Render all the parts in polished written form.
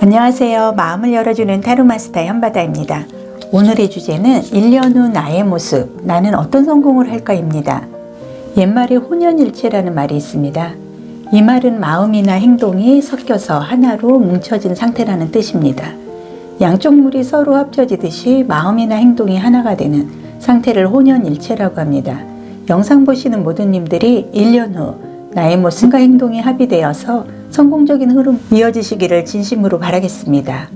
안녕하세요. 마음을 열어주는 타로마스터 현바다입니다. 오늘의 주제는 1년 후 나의 모습, 나는 어떤 성공을 할까입니다. 옛말에 혼연일체라는 말이 있습니다. 이 말은 마음이나 행동이 섞여서 하나로 뭉쳐진 상태라는 뜻입니다. 양쪽 물이 서로 합쳐지듯이 마음이나 행동이 하나가 되는 상태를 혼연일체라고 합니다. 영상 보시는 모든 님들이 1년 후 나의 모습과 행동이 합의되어서 성공적인 흐름 이어지시기를 진심으로 바라겠습니다.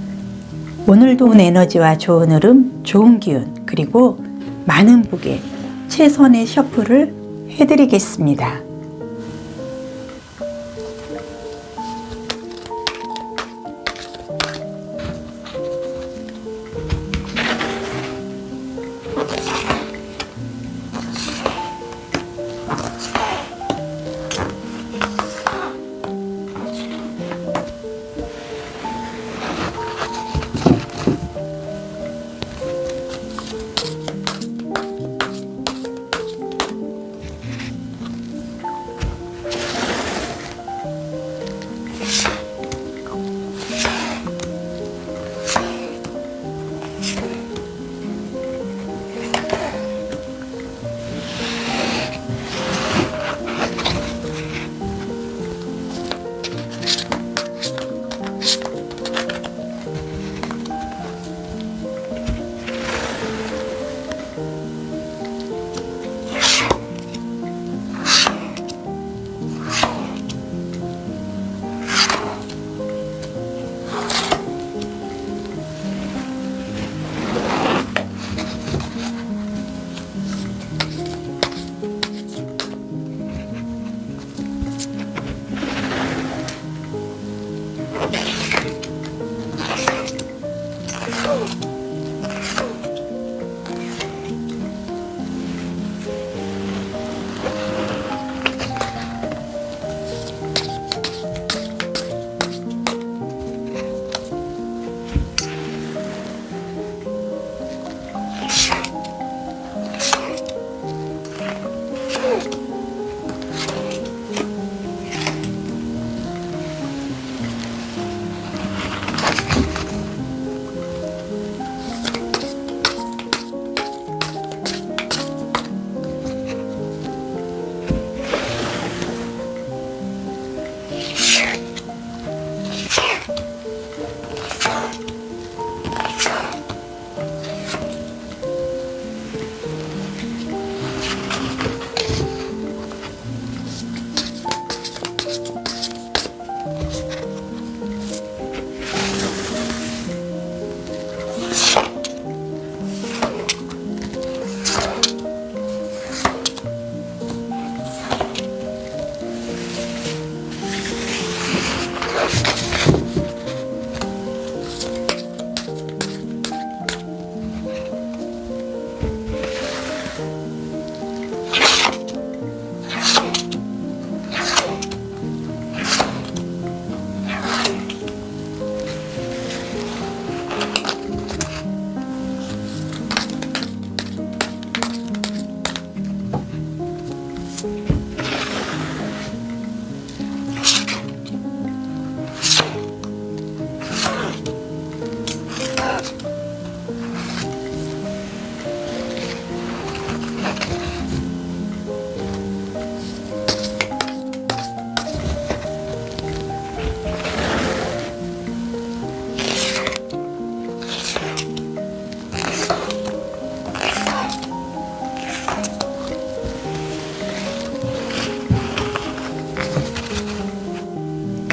오늘도 좋은 에너지와 좋은 흐름, 좋은 기운, 그리고 많은 복에 최선의 셔플을 해드리겠습니다.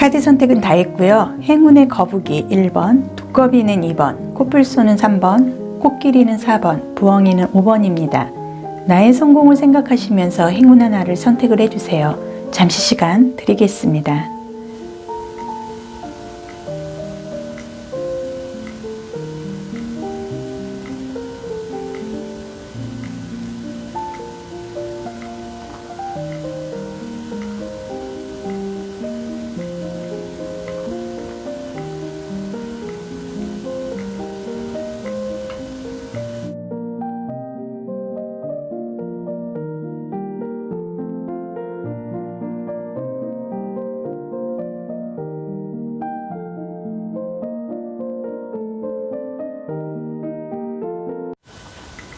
카드 선택은 다 했고요. 행운의 거북이 1번, 두꺼비는 2번, 코뿔소는 3번, 코끼리는 4번, 부엉이는 5번입니다. 나의 성공을 생각하시면서 행운 하나를 선택을 해주세요. 잠시 시간 드리겠습니다.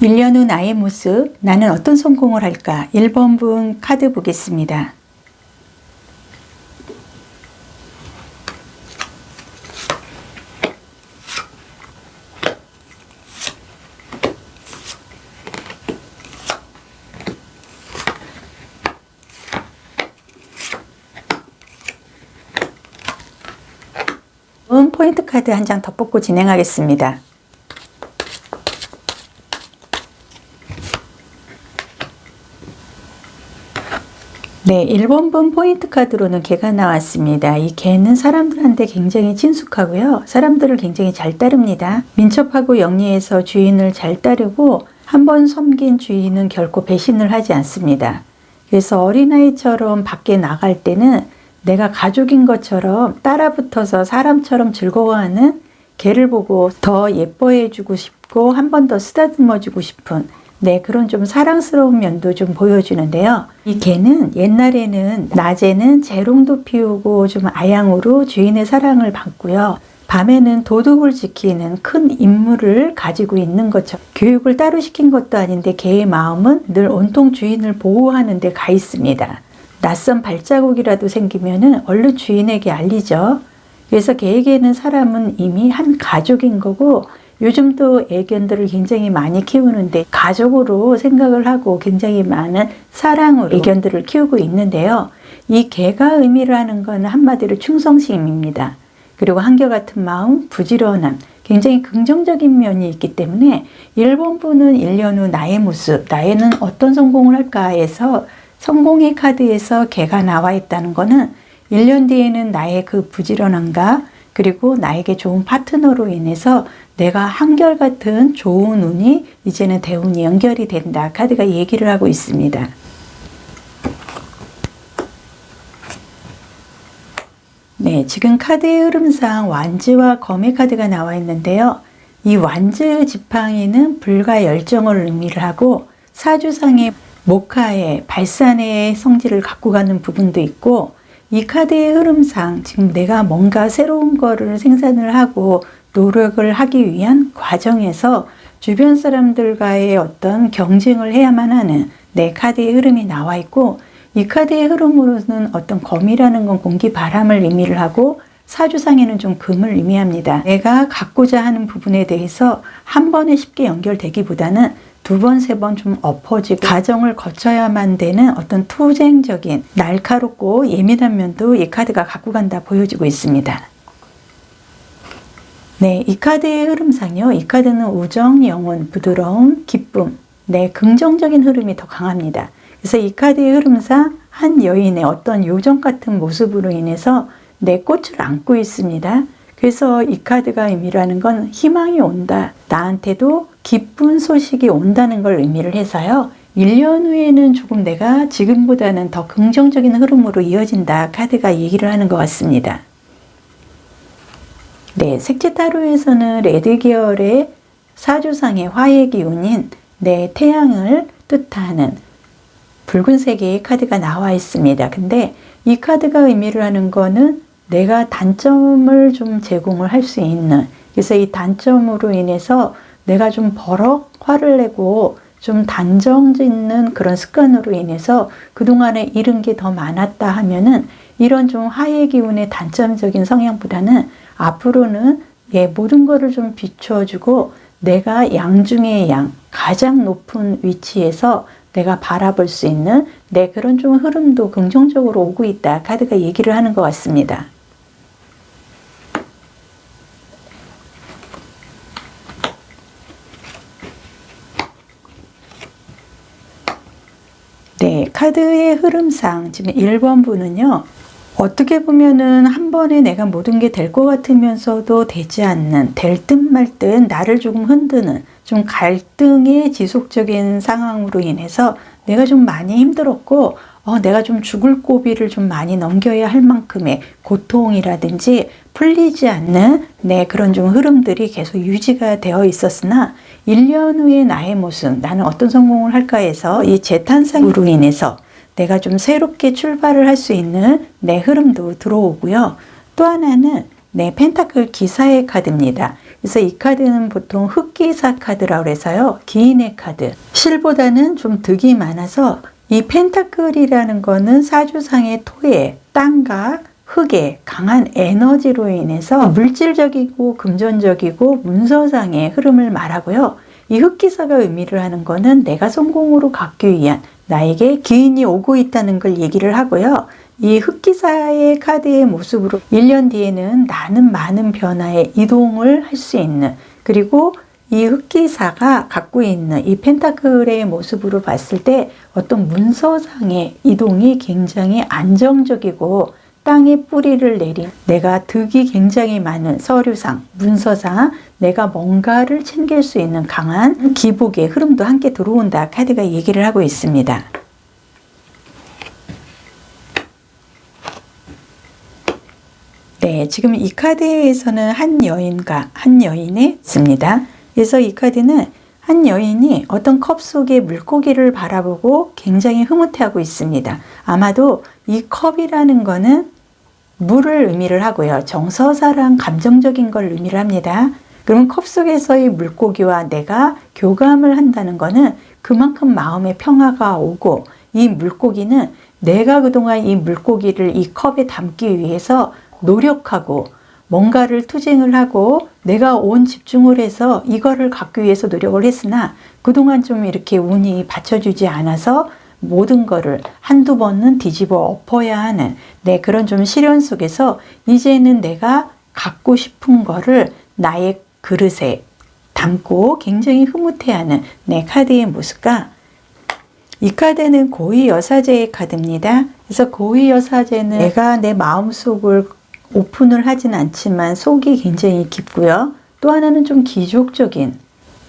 1년 후 나의 모습, 나는 어떤 성공을 할까? 1번 분 카드 보겠습니다. 포인트 카드 한 장 더 뽑고 진행하겠습니다. 네, 1번 분 포인트 카드로는 개가 나왔습니다. 이 개는 사람들한테 굉장히 친숙하고요. 사람들을 굉장히 잘 따릅니다. 민첩하고 영리해서 주인을 잘 따르고 한번 섬긴 주인은 결코 배신을 하지 않습니다. 그래서 어린아이처럼 밖에 나갈 때는 내가 가족인 것처럼 따라붙어서 사람처럼 즐거워하는 개를 보고 더 예뻐해주고 싶고 한 번 더 쓰다듬어주고 싶은 그런 좀 사랑스러운 면도 좀 보여주는데요. 이 개는 옛날에는 낮에는 재롱도 피우고 좀 아양으로 주인의 사랑을 받고요. 밤에는 도둑을 지키는 큰 임무를 가지고 있는 것처럼 교육을 따로 시킨 것도 아닌데 개의 마음은 늘 온통 주인을 보호하는 데 가 있습니다. 낯선 발자국이라도 생기면은 얼른 주인에게 알리죠. 그래서 개에게는 사람은 이미 한 가족인 거고 요즘도 애견들을 굉장히 많이 키우는데 가족으로 생각을 하고 굉장히 많은 사랑으로 애견들을 키우고 있는데요. 이 개가 의미를 하는 건 한마디로 충성심입니다. 그리고 한결같은 마음, 부지런함, 굉장히 긍정적인 면이 있기 때문에 1번 분은 1년 후 나의 모습, 나에는 어떤 성공을 할까 해서 성공의 카드에서 개가 나와 있다는 거는 1년 뒤에는 나의 그 부지런함과 그리고 나에게 좋은 파트너로 인해서 내가 한결같은 좋은 운이 이제는 대운이 연결이 된다. 카드가 얘기를 하고 있습니다. 네, 지금 카드의 흐름상 완즈와 검의 카드가 나와 있는데요. 이 완즈 지팡이는 불과 열정을 의미를 하고 사주상의 목화의 발산의 성질을 갖고 가는 부분도 있고 이 카드의 흐름상 지금 내가 뭔가 새로운 거를 생산을 하고 노력을 하기 위한 과정에서 주변 사람들과의 어떤 경쟁을 해야만 하는 내 카드의 흐름이 나와 있고 이 카드의 흐름으로는 어떤 검이라는 건 공기 바람을 의미를 하고 사주상에는 좀 금을 의미합니다. 내가 갖고자 하는 부분에 대해서 한 번에 쉽게 연결되기보다는 두 번, 세 번 좀 엎어지고 과정을 거쳐야만 되는 어떤 투쟁적인 날카롭고 예민한 면도 이 카드가 갖고 간다 보여지고 있습니다. 네, 이 카드의 흐름상요. 이 카드는 우정, 영혼, 부드러움, 기쁨, 긍정적인 흐름이 더 강합니다. 그래서 이 카드의 흐름상 한 여인의 어떤 요정 같은 모습으로 인해서 내 꽃을 안고 있습니다. 그래서 이 카드가 의미하는 건 희망이 온다. 나한테도 기쁜 소식이 온다는 걸 의미를 해서요. 1년 후에는 조금 내가 지금보다는 더 긍정적인 흐름으로 이어진다. 카드가 얘기를 하는 것 같습니다. 네, 색채타로에서는 레드 계열의 사주상의 화의 기운인 내 태양을 뜻하는 붉은색의 카드가 나와 있습니다. 근데 이 카드가 의미를 하는 거는 내가 단점을 좀 제공을 할 수 있는, 그래서 이 단점으로 인해서 내가 좀 버럭 화를 내고 좀 단정 짓는 그런 습관으로 인해서 그동안에 잃은 게 더 많았다 하면은 이런 좀 화의 기운의 단점적인 성향보다는 앞으로는 모든 거를 좀 비춰주고 내가 양 중의 양, 가장 높은 위치에서 내가 바라볼 수 있는 그런 좀 흐름도 긍정적으로 오고 있다. 카드가 얘기를 하는 것 같습니다. 네, 카드의 흐름상 지금 1번 분은요. 어떻게 보면은 한 번에 내가 모든 게 될 것 같으면서도 되지 않는, 될 듯 말 듯 나를 조금 흔드는 좀 갈등의 지속적인 상황으로 인해서 내가 좀 많이 힘들었고 내가 좀 죽을 고비를 좀 많이 넘겨야 할 만큼의 고통이라든지 풀리지 않는 그런 좀 흐름들이 계속 유지가 되어 있었으나 1년 후에 나의 모습, 나는 어떤 성공을 할까 해서 이 재탄생으로 인해서 내가 좀 새롭게 출발을 할 수 있는 흐름도 들어오고요. 또 하나는 펜타클 기사의 카드입니다. 그래서 이 카드는 보통 흑기사 카드라고 해서요. 기인의 카드. 실보다는 좀 득이 많아서 이 펜타클이라는 거는 사주상의 토의 땅과 흙의 강한 에너지로 인해서 물질적이고 금전적이고 문서상의 흐름을 말하고요. 이 흑기사가 의미를 하는 거는 내가 성공으로 갖기 위한 나에게 기인이 오고 있다는 걸 얘기를 하고요. 이 흑기사의 카드의 모습으로 1년 뒤에는 나는 많은 변화에 이동을 할 수 있는, 그리고 이 흑기사가 갖고 있는 이 펜타클의 모습으로 봤을 때 어떤 문서상의 이동이 굉장히 안정적이고 땅에 뿌리를 내린, 내가 득이 굉장히 많은 서류상, 문서상 내가 뭔가를 챙길 수 있는 강한 기복의 흐름도 함께 들어온다 카드가 얘기를 하고 있습니다. 네, 지금 이 카드에서는 한 여인과 한 여인이 있습니다. 그래서 이 카드는 한 여인이 어떤 컵 속에 물고기를 바라보고 굉장히 흐뭇해하고 있습니다. 아마도 이 컵이라는 거는 물을 의미를 하고요. 정서사랑 감정적인 걸 의미를 합니다. 그럼 컵 속에서의 물고기와 내가 교감을 한다는 거는 그만큼 마음의 평화가 오고, 이 물고기는 내가 그동안 이 물고기를 이 컵에 담기 위해서 노력하고 뭔가를 투쟁을 하고 내가 온 집중을 해서 이거를 갖기 위해서 노력을 했으나 그동안 좀 이렇게 운이 받쳐주지 않아서 모든 거를 한두 번은 뒤집어 엎어야 하는 그런 좀 시련 속에서 이제는 내가 갖고 싶은 거를 나의 그릇에 담고 굉장히 흐뭇해하는 카드의 모습과, 이 카드는 고위 여사제의 카드입니다. 그래서 고위 여사제는 내가 내 마음속을 오픈을 하진 않지만 속이 굉장히 깊고요. 또 하나는 좀 기족적인,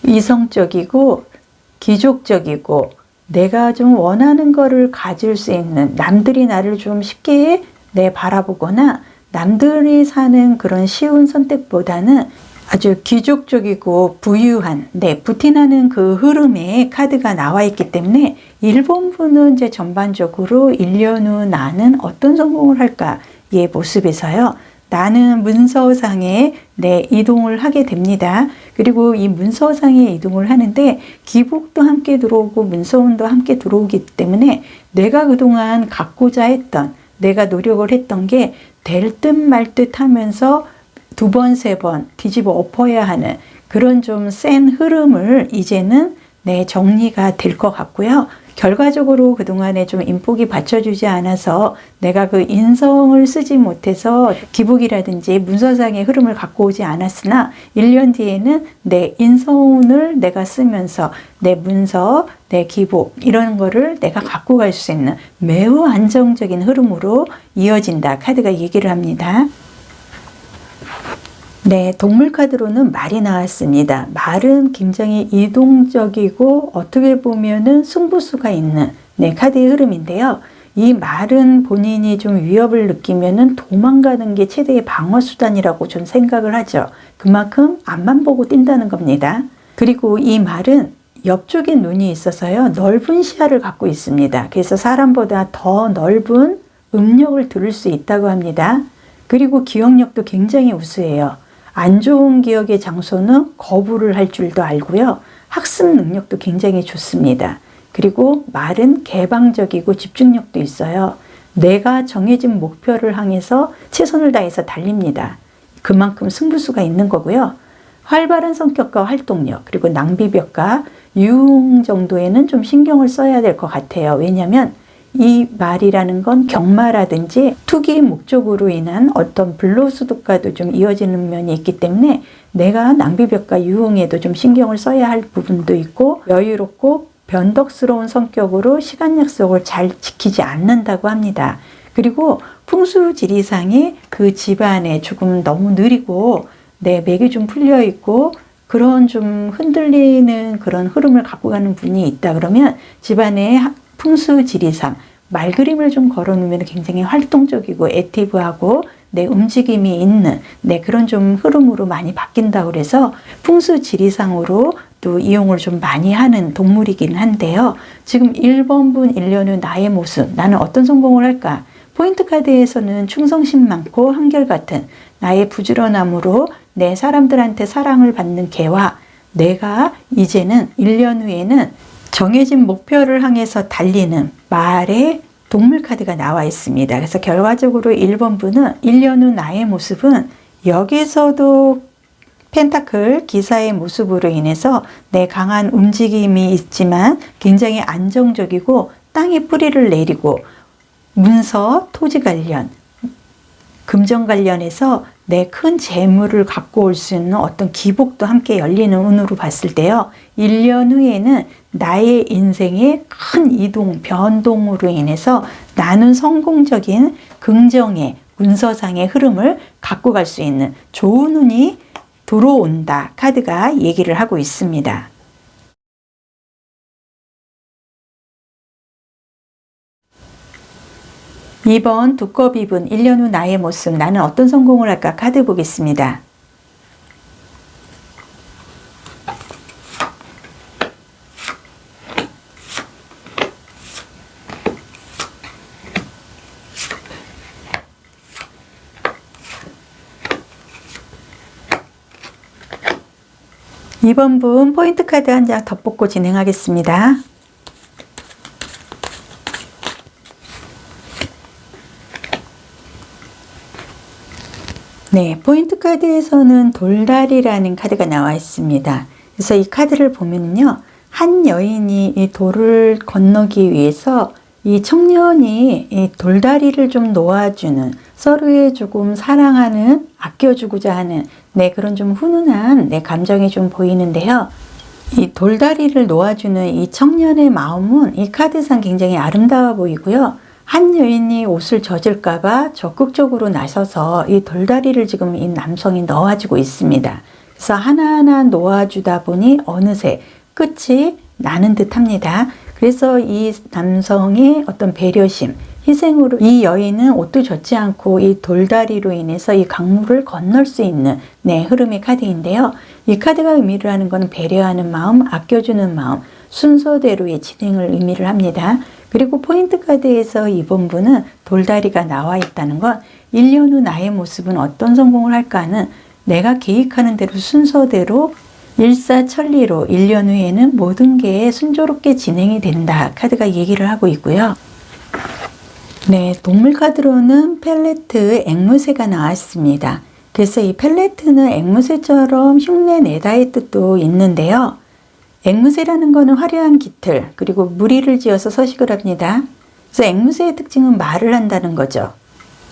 이성적이고 기족적이고 내가 좀 원하는 거를 가질 수 있는, 남들이 나를 좀 쉽게 바라보거나 남들이 사는 그런 쉬운 선택보다는 아주 귀족적이고 부유한, 부티나는 그 흐름의 카드가 나와 있기 때문에 1번분은 이제 전반적으로 1년 후 나는 어떤 성공을 할까? 의 모습에서요. 나는 문서상에 이동을 하게 됩니다. 그리고 이 문서상에 이동을 하는데 기복도 함께 들어오고 문서운도 함께 들어오기 때문에 내가 그동안 갖고자 했던, 내가 노력을 했던 게 될 듯 말 듯 하면서 두 번, 세 번 뒤집어 엎어야 하는 그런 좀 센 흐름을 이제는 정리가 될 것 같고요. 결과적으로 그동안에 좀 인복이 받쳐주지 않아서 내가 그 인성을 쓰지 못해서 기복이라든지 문서상의 흐름을 갖고 오지 않았으나 1년 뒤에는 내 인성을 내가 쓰면서 내 문서, 내 기복 이런 거를 내가 갖고 갈 수 있는 매우 안정적인 흐름으로 이어진다 카드가 얘기를 합니다. 동물 카드로는 말이 나왔습니다. 말은 굉장히 이동적이고 어떻게 보면은 승부수가 있는 카드의 흐름인데요. 이 말은 본인이 좀 위협을 느끼면은 도망가는 게 최대의 방어 수단이라고 좀 생각을 하죠. 그만큼 앞만 보고 뛴다는 겁니다. 그리고 이 말은 옆쪽에 눈이 있어서요. 넓은 시야를 갖고 있습니다. 그래서 사람보다 더 넓은 음력을 들을 수 있다고 합니다. 그리고 기억력도 굉장히 우수해요. 안 좋은 기억의 장소는 거부를 할 줄도 알고요. 학습 능력도 굉장히 좋습니다. 그리고 말은 개방적이고 집중력도 있어요. 내가 정해진 목표를 향해서 최선을 다해서 달립니다. 그만큼 승부수가 있는 거고요. 활발한 성격과 활동력, 그리고 낭비벽과 유흥 정도에는 좀 신경을 써야 될 것 같아요. 왜냐하면 이 말이라는 건 경마라든지 투기 목적으로 인한 어떤 불로소득과도 좀 이어지는 면이 있기 때문에 내가 낭비벽과 유흥에도 좀 신경을 써야 할 부분도 있고, 여유롭고 변덕스러운 성격으로 시간 약속을 잘 지키지 않는다고 합니다. 그리고 풍수지리상에 그 집안에 조금 너무 느리고 맥이 좀 풀려 있고 그런 좀 흔들리는 그런 흐름을 갖고 가는 분이 있다 그러면 집안에 풍수지리상 말 그림을 좀 걸어놓으면 굉장히 활동적이고 액티브하고 움직임이 있는 그런 좀 흐름으로 많이 바뀐다고 그래서 풍수지리상으로 또 이용을 좀 많이 하는 동물이긴 한데요. 지금 1번분 1년 후 나의 모습, 나는 어떤 성공을 할까? 포인트 카드에서는 충성심 많고 한결같은 나의 부지런함으로 내 사람들한테 사랑을 받는 개와 내가 이제는 1년 후에는 정해진 목표를 향해서 달리는 말의 동물 카드가 나와 있습니다. 그래서 결과적으로 1번분은 1년 후 나의 모습은 여기서도 펜타클 기사의 모습으로 인해서 내 강한 움직임이 있지만 굉장히 안정적이고 땅에 뿌리를 내리고 문서, 토지 관련, 금전 관련해서 내 큰 재물을 갖고 올 수 있는 어떤 기복도 함께 열리는 운으로 봤을 때요. 1년 후에는 나의 인생의 큰 이동, 변동으로 인해서 나는 성공적인 긍정의 문서상의 흐름을 갖고 갈 수 있는 좋은 운이 들어온다. 카드가 얘기를 하고 있습니다. (2번) 두꺼비분 1년 후 나의 모습 나는 어떤 성공을 할까? 카드 보겠습니다. (2번) 분 포인트 카드 한 장 덧붙고 진행하겠습니다. 네, 포인트 카드에서는 돌다리라는 카드가 나와 있습니다. 그래서 이 카드를 보면요, 한 여인이 이 돌을 건너기 위해서 이 청년이 이 돌다리를 좀 놓아주는, 서로의 조금 사랑하는, 아껴주고자 하는 그런 좀 훈훈한 감정이 좀 보이는데요. 이 돌다리를 놓아주는 이 청년의 마음은 이 카드상 굉장히 아름다워 보이고요. 한 여인이 옷을 젖을까봐 적극적으로 나서서 이 돌다리를 지금 이 남성이 놓아주고 있습니다. 그래서 하나하나 놓아주다 보니 어느새 끝이 나는 듯 합니다. 그래서 이 남성의 어떤 배려심, 희생으로 이 여인은 옷도 젖지 않고 이 돌다리로 인해서 이 강물을 건널 수 있는 흐름의 카드인데요. 이 카드가 의미를 하는 건 배려하는 마음, 아껴주는 마음, 순서대로의 진행을 의미를 합니다. 그리고 포인트 카드에서 이번 분은 돌다리가 나와 있다는 건 1년 후 나의 모습은 어떤 성공을 할까 하는 내가 계획하는 대로 순서대로 일사천리로 1년 후에는 모든 게 순조롭게 진행이 된다. 카드가 얘기를 하고 있고요. 네, 동물 카드로는 펠레트, 앵무새가 나왔습니다. 그래서 이 펠레트는 앵무새처럼 흉내 내다의 뜻도 있는데요. 앵무새라는 거는 화려한 깃털, 그리고 무리를 지어서 서식을 합니다. 그래서 앵무새의 특징은 말을 한다는 거죠.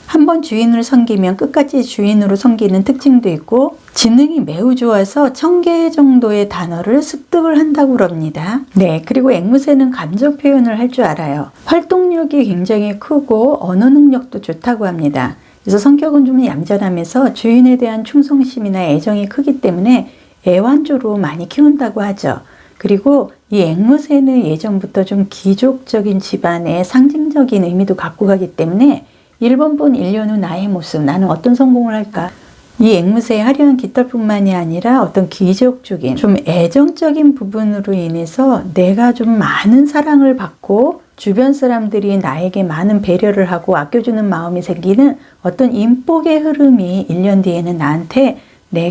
한번 주인을 섬기면 끝까지 주인으로 섬기는 특징도 있고, 지능이 매우 좋아서 1000개 정도의 단어를 습득을 한다고 합니다. 네, 그리고 앵무새는 감정 표현을 할 줄 알아요. 활동력이 굉장히 크고 언어 능력도 좋다고 합니다. 그래서 성격은 좀 얌전하면서 주인에 대한 충성심이나 애정이 크기 때문에 애완조로 많이 키운다고 하죠. 그리고 이 앵무새는 예전부터 좀 귀족적인 집안의 상징적인 의미도 갖고 가기 때문에 1번 분 1년 후 나의 모습, 나는 어떤 성공을 할까? 이 앵무새의 화려한 깃털뿐만이 아니라 어떤 귀족적인 좀 애정적인 부분으로 인해서 내가 좀 많은 사랑을 받고 주변 사람들이 나에게 많은 배려를 하고 아껴주는 마음이 생기는 어떤 인복의 흐름이 1년 뒤에는 나한테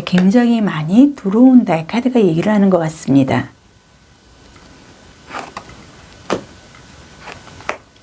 굉장히 많이 들어온다. 카드가 얘기를 하는 것 같습니다.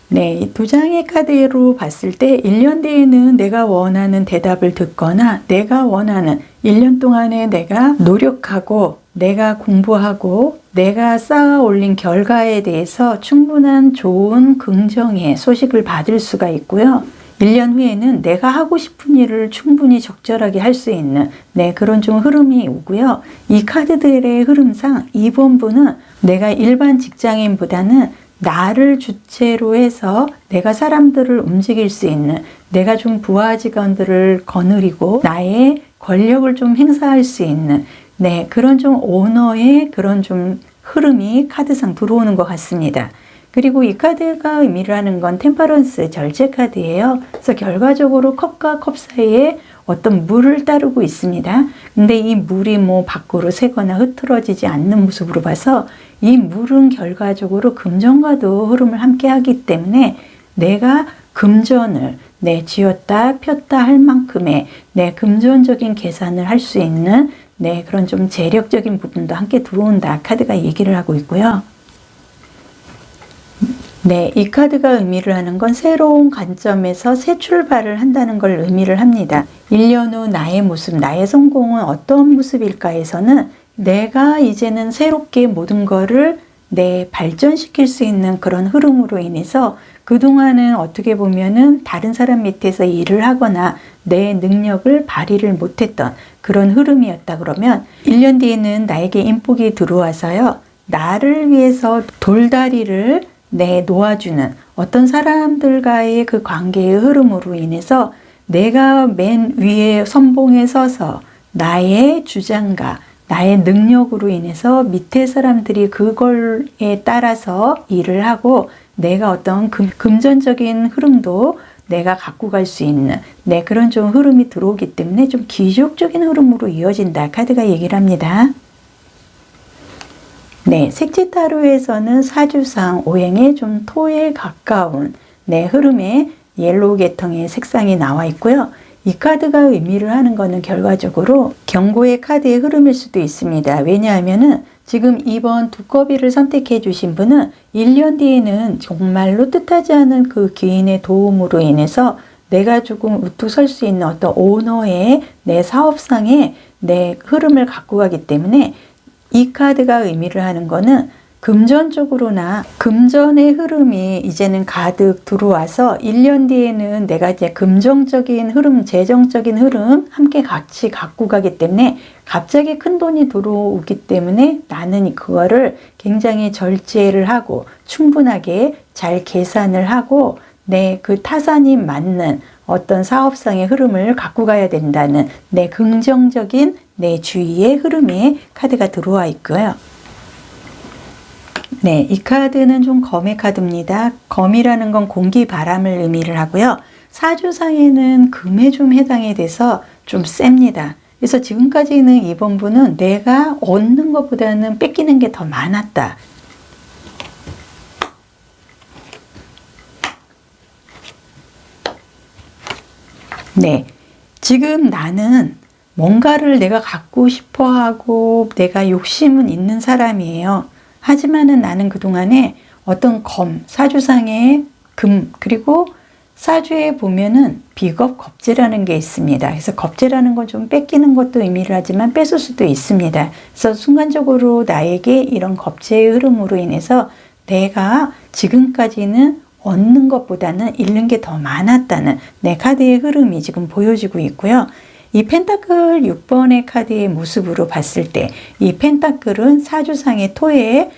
네, 이 두 장의 카드로 봤을 때 1년 뒤에는 내가 원하는 대답을 듣거나 내가 원하는 1년 동안에 내가 노력하고 내가 공부하고 내가 쌓아 올린 결과에 대해서 충분한 좋은 긍정의 소식을 받을 수가 있고요. 1년 후에는 내가 하고 싶은 일을 충분히 적절하게 할 수 있는 그런 좀 흐름이 오고요. 이 카드들의 흐름상 2번 분은 내가 일반 직장인보다는 나를 주체로 해서 내가 사람들을 움직일 수 있는, 내가 좀 부하 직원들을 거느리고 나의 권력을 좀 행사할 수 있는 그런 좀 오너의 그런 좀 흐름이 카드상 들어오는 것 같습니다. 그리고 이 카드가 의미를 하는 건 템퍼런스, 절제 카드예요. 그래서 결과적으로 컵과 컵 사이에 어떤 물을 따르고 있습니다. 근데 이 물이 밖으로 새거나 흐트러지지 않는 모습으로 봐서 이 물은 결과적으로 금전과도 흐름을 함께 하기 때문에 내가 금전을 쥐었다 폈다 할 만큼의 금전적인 계산을 할 수 있는 그런 좀 재력적인 부분도 함께 들어온다 카드가 얘기를 하고 있고요. 이 카드가 의미를 하는 건 새로운 관점에서 새 출발을 한다는 걸 의미를 합니다. 1년 후 나의 모습, 나의 성공은 어떤 모습일까에서는 내가 이제는 새롭게 모든 거를 발전시킬 수 있는 그런 흐름으로 인해서 그동안은 어떻게 보면은 다른 사람 밑에서 일을 하거나 내 능력을 발휘를 못했던 그런 흐름이었다 그러면 1년 뒤에는 나에게 인복이 들어와서요. 나를 위해서 돌다리를 놓아주는 어떤 사람들과의 그 관계의 흐름으로 인해서 내가 맨 위에 선봉에 서서 나의 주장과 나의 능력으로 인해서 밑에 사람들이 그걸에 따라서 일을 하고 내가 어떤 금전적인 흐름도 내가 갖고 갈 수 있는 그런 좀 흐름이 들어오기 때문에 좀 기적적인 흐름으로 이어진다 카드가 얘기를 합니다. 색지 타로에서는 사주상 오행의 좀 토에 가까운 흐름의 옐로우 계통의 색상이 나와 있고요. 이 카드가 의미를 하는 것은 결과적으로 경고의 카드의 흐름일 수도 있습니다. 왜냐하면은 지금 이번 두꺼비를 선택해 주신 분은 1년 뒤에는 정말로 뜻하지 않은 그 귀인의 도움으로 인해서 내가 조금 우뚝 설 수 있는 어떤 오너의 내 사업상의 흐름을 갖고 가기 때문에 이 카드가 의미를 하는 거는 금전적으로나 금전의 흐름이 이제는 가득 들어와서 1년 뒤에는 내가 이제 금전적인 흐름, 재정적인 흐름 함께 같이 갖고 가기 때문에 갑자기 큰 돈이 들어오기 때문에 나는 그거를 굉장히 절제를 하고 충분하게 잘 계산을 하고 그 타산이 맞는 어떤 사업상의 흐름을 갖고 가야 된다는 긍정적인 주위의 흐름에 카드가 들어와 있고요. 이 카드는 좀 검의 카드입니다. 검이라는 건 공기, 바람을 의미를 하고요. 사주상에는 금에 좀 해당이 돼서 좀 셉니다. 그래서 지금까지는 이번 분은 내가 얻는 것보다는 뺏기는 게 더 많았다. 지금 나는 뭔가를 내가 갖고 싶어 하고 내가 욕심은 있는 사람이에요. 하지만은 나는 그동안에 어떤 사주상의 금, 그리고 사주에 보면은 비겁 겁재라는 게 있습니다. 그래서 겁재라는 건 좀 뺏기는 것도 의미를 하지만 뺏을 수도 있습니다. 그래서 순간적으로 나에게 이런 겁재의 흐름으로 인해서 내가 지금까지는 얻는 것보다는 잃는 게 더 많았다는 카드의 흐름이 지금 보여지고 있고요. 이 펜타클 6번의 카드의 모습으로 봤을 때 이 펜타클은 사주상의 토의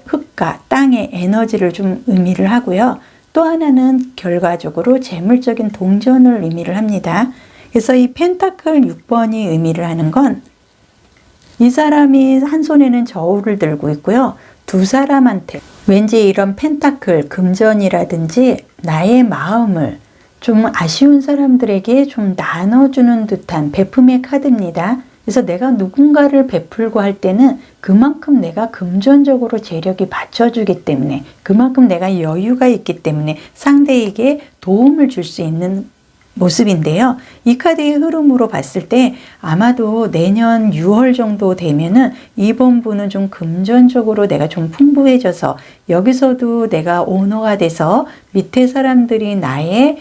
흙과 땅의 에너지를 좀 의미를 하고요. 또 하나는 결과적으로 재물적인 동전을 의미를 합니다. 그래서 이 펜타클 6번이 의미를 하는 건 이 사람이 한 손에는 저울을 들고 있고요. 두 사람한테 왠지 이런 펜타클, 금전이라든지 나의 마음을 좀 아쉬운 사람들에게 좀 나눠주는 듯한 베품의 카드입니다. 그래서 내가 누군가를 베풀고 할 때는 그만큼 내가 금전적으로 재력이 받쳐주기 때문에 그만큼 내가 여유가 있기 때문에 상대에게 도움을 줄 수 있는 모습인데요. 이 카드의 흐름으로 봤을 때 아마도 내년 6월 정도 되면은 이번 분은 좀 금전적으로 내가 좀 풍부해져서 여기서도 내가 오너가 돼서 밑에 사람들이 나의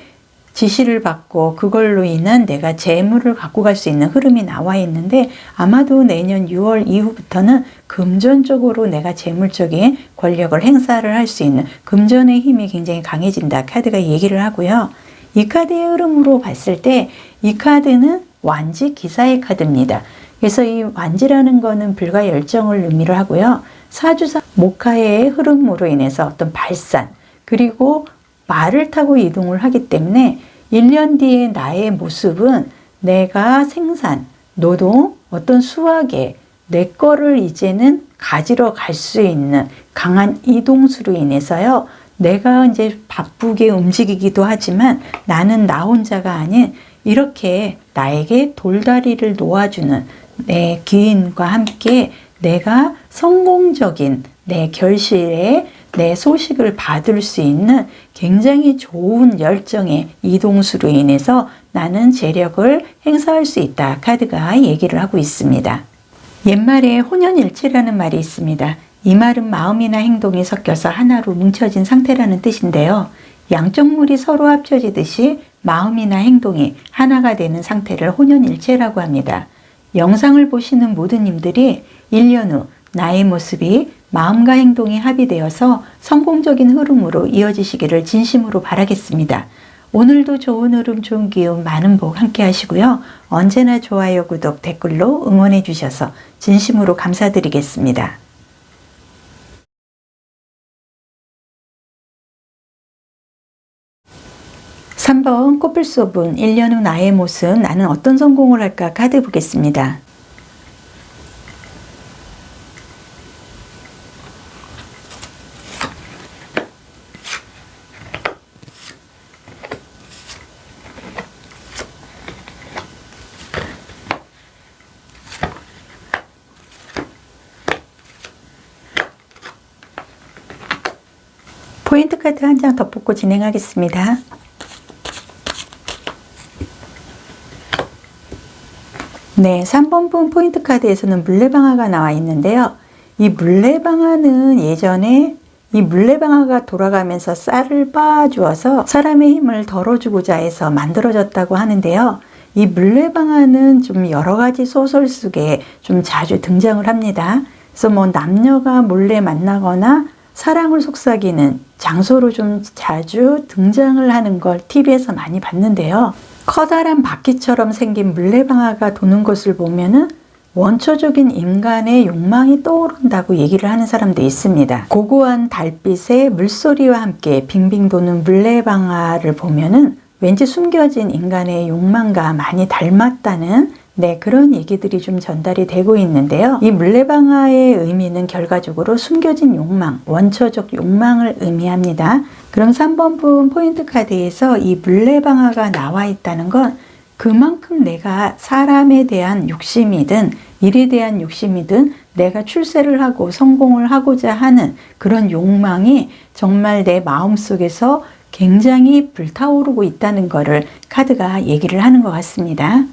지시를 받고 그걸로 인한 내가 재물을 갖고 갈 수 있는 흐름이 나와 있는데 아마도 내년 6월 이후부터는 금전적으로 내가 재물적인 권력을 행사를 할 수 있는 금전의 힘이 굉장히 강해진다 카드가 얘기를 하고요. 이 카드의 흐름으로 봤을 때 이 카드는 완지 기사의 카드입니다. 그래서 이 완지라는 거는 불과 열정을 의미를 하고요. 사주상 목화의 흐름으로 인해서 어떤 발산 그리고 말을 타고 이동을 하기 때문에 1년 뒤에 나의 모습은 내가 생산, 노동, 어떤 수확에 내 거를 이제는 가지러 갈 수 있는 강한 이동수로 인해서요. 내가 이제 바쁘게 움직이기도 하지만 나는 나 혼자가 아닌 이렇게 나에게 돌다리를 놓아주는 내 귀인과 함께 내가 성공적인 내 결실에 내 소식을 받을 수 있는 굉장히 좋은 열정의 이동수로 인해서 나는 재력을 행사할 수 있다. 카드가 얘기를 하고 있습니다. 옛말에 혼연일체라는 말이 있습니다. 이 말은 마음이나 행동이 섞여서 하나로 뭉쳐진 상태라는 뜻인데요. 양쪽 물이 서로 합쳐지듯이 마음이나 행동이 하나가 되는 상태를 혼연일체라고 합니다. 영상을 보시는 모든 님들이 1년 후 나의 모습이 마음과 행동이 합의되어서 성공적인 흐름으로 이어지시기를 진심으로 바라겠습니다. 오늘도 좋은 흐름, 좋은 기운, 많은 복 함께 하시고요. 언제나 좋아요, 구독, 댓글로 응원해 주셔서 진심으로 감사드리겠습니다. 3번 꽃불소분 1년 후 나의 모습 나는 어떤 성공을 할까 카드 보겠습니다. 포인트 카드 한 장 더 뽑고 진행하겠습니다. 네, 3번 분 포인트 카드에서는 물레방아가 나와 있는데요. 이 물레방아는 예전에 이 물레방아가 돌아가면서 쌀을 빻아주어서 사람의 힘을 덜어주고자 해서 만들어졌다고 하는데요. 이 물레방아는 좀 여러 가지 소설 속에 좀 자주 등장을 합니다. 그래서 뭐 남녀가 몰래 만나거나 사랑을 속삭이는 장소로 좀 자주 등장을 하는 걸 TV에서 많이 봤는데요. 커다란 바퀴처럼 생긴 물레방아가 도는 것을 보면은 원초적인 인간의 욕망이 떠오른다고 얘기를 하는 사람도 있습니다. 고고한 달빛의 물소리와 함께 빙빙 도는 물레방아를 보면은 왠지 숨겨진 인간의 욕망과 많이 닮았다는 그런 얘기들이 좀 전달이 되고 있는데요. 이 물레방아의 의미는 결과적으로 숨겨진 욕망, 원초적 욕망을 의미합니다. 그럼 3번 분 포인트 카드에서 이 물레방아가 나와 있다는 건 그만큼 내가 사람에 대한 욕심이든 일에 대한 욕심이든 내가 출세를 하고 성공을 하고자 하는 그런 욕망이 정말 내 마음속에서 굉장히 불타오르고 있다는 것을 카드가 얘기를 하는 것 같습니다.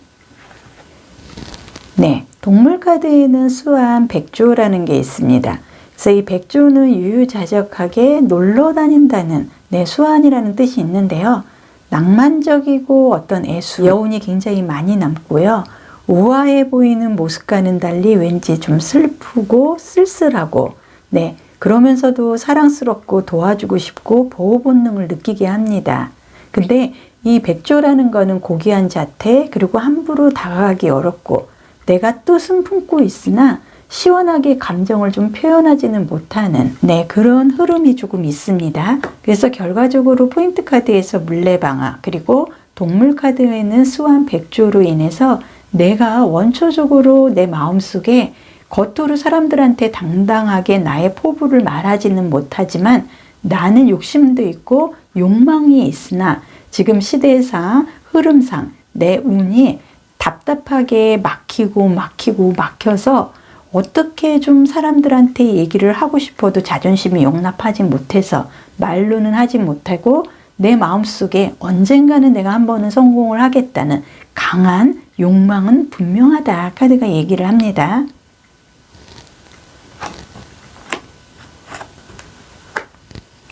네, 동물 카드에는 수완, 백조라는 게 있습니다. 그래서 이 백조는 유유자적하게 놀러 다닌다는 수완이라는 뜻이 있는데요. 낭만적이고 어떤 애수, 여운이 굉장히 많이 남고요. 우아해 보이는 모습과는 달리 왠지 좀 슬프고 쓸쓸하고 그러면서도 사랑스럽고 도와주고 싶고 보호 본능을 느끼게 합니다. 근데 이 백조라는 거는 고귀한 자태 그리고 함부로 다가가기 어렵고 내가 뜻은 품고 있으나 시원하게 감정을 좀 표현하지는 못하는 그런 흐름이 조금 있습니다. 그래서 결과적으로 포인트 카드에서 물레방아 그리고 동물 카드에는 수완 백조로 인해서 내가 원초적으로 내 마음속에 겉으로 사람들한테 당당하게 나의 포부를 말하지는 못하지만 나는 욕심도 있고 욕망이 있으나 지금 시대상 흐름상 내 운이 답답하게 막혀서 어떻게 좀 사람들한테 얘기를 하고 싶어도 자존심이 용납하지 못해서 말로는 하지 못하고 내 마음속에 언젠가는 내가 한 번은 성공을 하겠다는 강한 욕망은 분명하다 카드가 얘기를 합니다.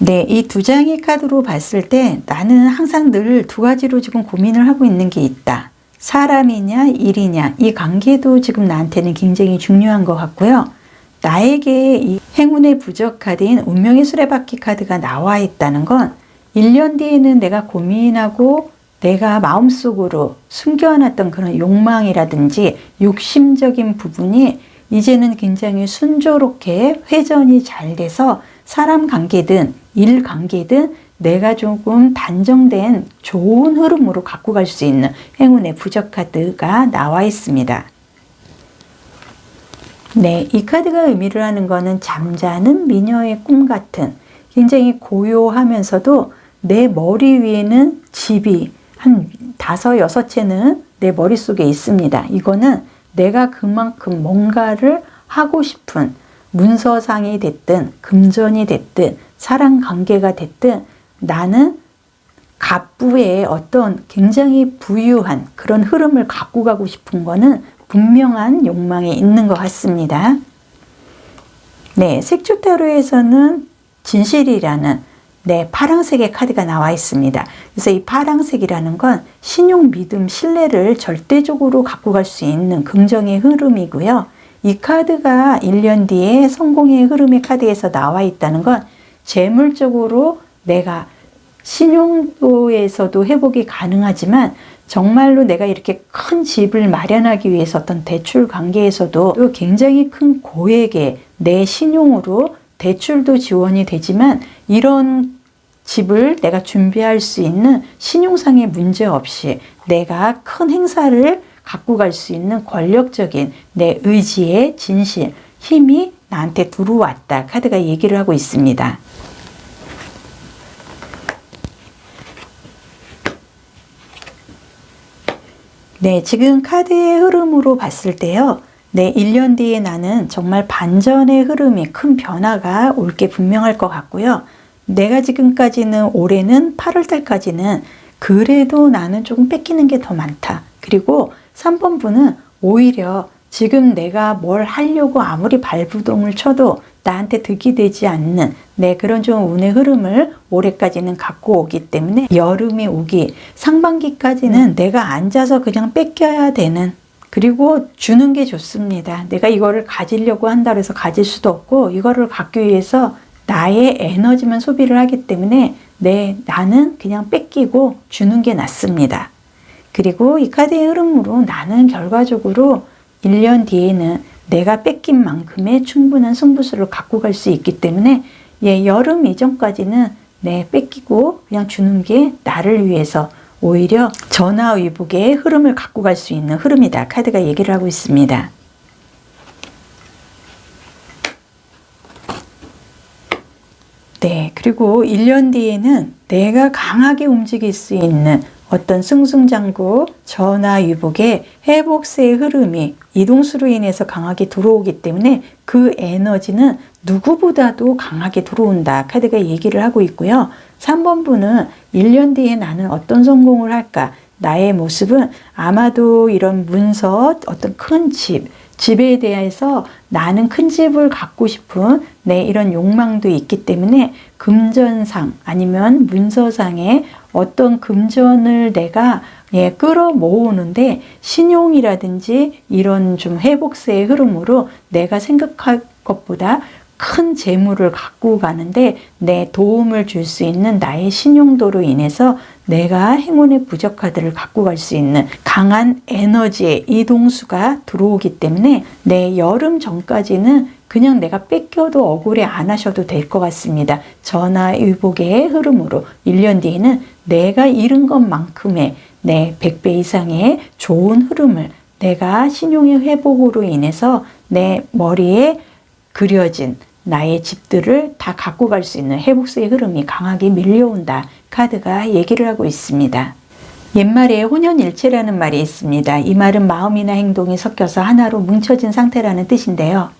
이 두 장의 카드로 봤을 때 나는 항상 늘 두 가지로 지금 고민을 하고 있는 게 있다. 사람이냐 일이냐 이 관계도 지금 나한테는 굉장히 중요한 것 같고요. 나에게 이 행운의 부적 카드인 운명의 수레바퀴 카드가 나와 있다는 건 1년 뒤에는 내가 고민하고 내가 마음속으로 숨겨놨던 그런 욕망이라든지 욕심적인 부분이 이제는 굉장히 순조롭게 회전이 잘 돼서 사람 관계든 일 관계든 내가 조금 단정된 좋은 흐름으로 갖고 갈 수 있는 행운의 부적 카드가 나와 있습니다. 이 카드가 의미를 하는 거는 잠자는 미녀의 꿈 같은 굉장히 고요하면서도 내 머리 위에는 집이 한 5, 6채는 내 머릿속에 있습니다. 이거는 내가 그만큼 뭔가를 하고 싶은 문서상이 됐든 금전이 됐든 사랑 관계가 됐든 나는 갑부의 어떤 굉장히 부유한 그런 흐름을 갖고 가고 싶은 거는 분명한 욕망이 있는 것 같습니다. 네, 색조타로에서는 진실이라는 파랑색의 카드가 나와 있습니다. 그래서 이 파랑색이라는 건 신용, 믿음, 신뢰를 절대적으로 갖고 갈 수 있는 긍정의 흐름이고요. 이 카드가 1년 뒤에 성공의 흐름의 카드에서 나와 있다는 건 재물적으로 내가 신용도에서도 회복이 가능하지만 정말로 내가 이렇게 큰 집을 마련하기 위해서 어떤 대출 관계에서도 또 굉장히 큰 고액의 내 신용으로 대출도 지원이 되지만 이런 집을 내가 준비할 수 있는 신용상의 문제 없이 내가 큰 행사를 갖고 갈 수 있는 권력적인 내 의지의 진실, 힘이 나한테 들어왔다. 카드가 얘기를 하고 있습니다. 네, 지금 카드의 흐름으로 봤을 때요. 1년 뒤에 나는 정말 반전의 흐름이 큰 변화가 올 게 분명할 것 같고요. 내가 지금까지는 올해는 8월 달까지는 그래도 나는 조금 뺏기는 게 더 많다. 그리고 3번 분은 오히려 지금 내가 뭘 하려고 아무리 발부동을 쳐도 나한테 득이 되지 않는 그런 좀 운의 흐름을 올해까지는 갖고 오기 때문에 여름이 오기 상반기까지는 내가 앉아서 그냥 뺏겨야 되는, 그리고 주는 게 좋습니다. 내가 이거를 가지려고 한다 해서 가질 수도 없고 이거를 갖기 위해서 나의 에너지만 소비를 하기 때문에 나는 그냥 뺏기고 주는 게 낫습니다. 그리고 이 카드의 흐름으로 나는 결과적으로 1년 뒤에는 내가 뺏긴 만큼의 충분한 승부수를 갖고 갈 수 있기 때문에 여름 이전까지는 뺏기고 그냥 주는 게 나를 위해서 오히려 전화위복의 흐름을 갖고 갈 수 있는 흐름이다. 카드가 얘기를 하고 있습니다. 그리고 1년 뒤에는 내가 강하게 움직일 수 있는 어떤 승승장구, 전화위복의 회복세의 흐름이 이동수로 인해서 강하게 들어오기 때문에 그 에너지는 누구보다도 강하게 들어온다. 카드가 얘기를 하고 있고요. 3번 분은 1년 뒤에 나는 어떤 성공을 할까? 나의 모습은 아마도 이런 문서, 어떤 큰 집에 대해서 나는 큰 집을 갖고 싶은 이런 욕망도 있기 때문에 금전상 아니면 문서상의 어떤 금전을 내가 끌어 모으는데 신용이라든지 이런 좀 회복세의 흐름으로 내가 생각할 것보다 큰 재물을 갖고 가는데 내 도움을 줄 수 있는 나의 신용도로 인해서 내가 행운의 부적카드를 갖고 갈 수 있는 강한 에너지의 이동수가 들어오기 때문에 여름 전까지는 그냥 내가 뺏겨도 억울해 안 하셔도 될 것 같습니다. 전화위복의 흐름으로 1년 뒤에는 내가 잃은 것만큼의 100배 이상의 좋은 흐름을 내가 신용의 회복으로 인해서 내 머리에 그려진 나의 집들을 다 갖고 갈 수 있는 회복세의 흐름이 강하게 밀려온다. 카드가 얘기를 하고 있습니다. 옛말에 혼연일체라는 말이 있습니다. 이 말은 마음이나 행동이 섞여서 하나로 뭉쳐진 상태라는 뜻인데요.